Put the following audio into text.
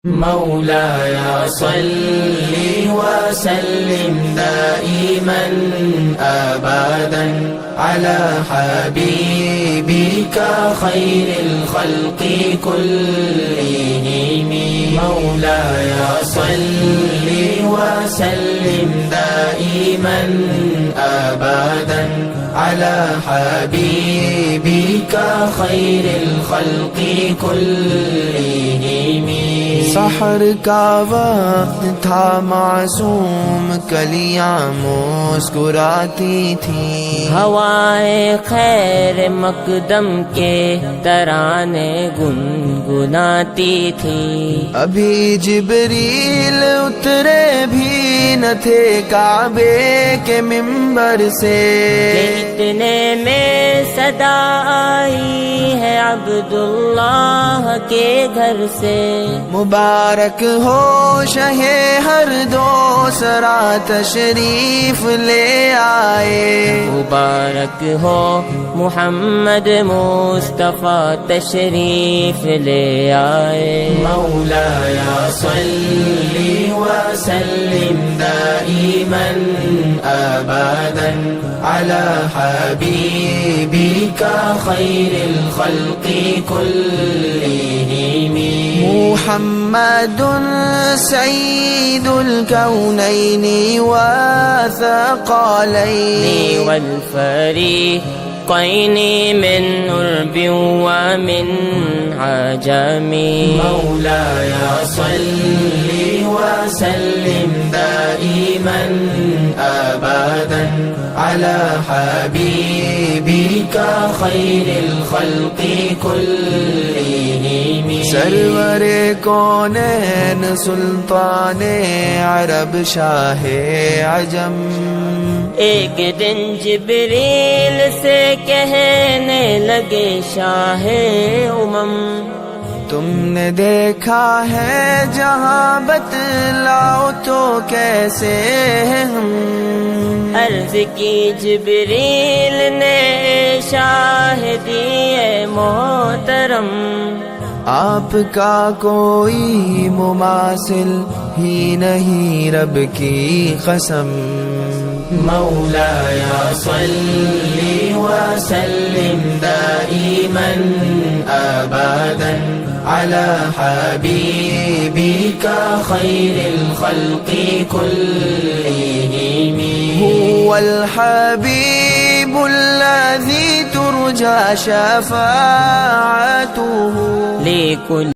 مولاي صل وسلم دائما أبدا على حبيبك خير الخلق كلهم. مولاي صل وسلم دائما أبدا على حبيبك خير الخلق كلهم. सहर का वक्त था मासूम, कलियां मुस्कुराती थी, हवाए खैर मकदम के तराने गुनगुनाती थी। अभी जिब्रील उतरे भी न थे काबे के मिंबर से, इतने में सदा आई है अब्दुल्लाह के घर से। मुबारक हो शहे हर दो सरा तशरीफ ले आए, मुबारक हो मुहम्मद मुस्तफा तशरीफ ले आए। مولاي صل وسلم دائما أبدا على حبيبك خير الخلق كلهم. محمد سيد الكونين والثقلين والفريقين من عرب ومن عجم. مولاي صل وسلم دائما أبدا على حبيبك خير الخلق كلهم. सरवर कौनैन सुल्ताने अरब शाहे अजम, एक दिन जिब्रील से कहने लगे शाहे उमम, तुमने देखा है जहाँ बतलाओ तो कैसे हम। अर्ज की जिब्रील ने शाहिदी मोहतरम, आपका कोई मुमासिल ही नहीं रब की कसम। مولاي صل وسلم دائما أبدا على حبيبك خير الخلق كلهم. هو الحبيب الذي ترجى شفاعته لكل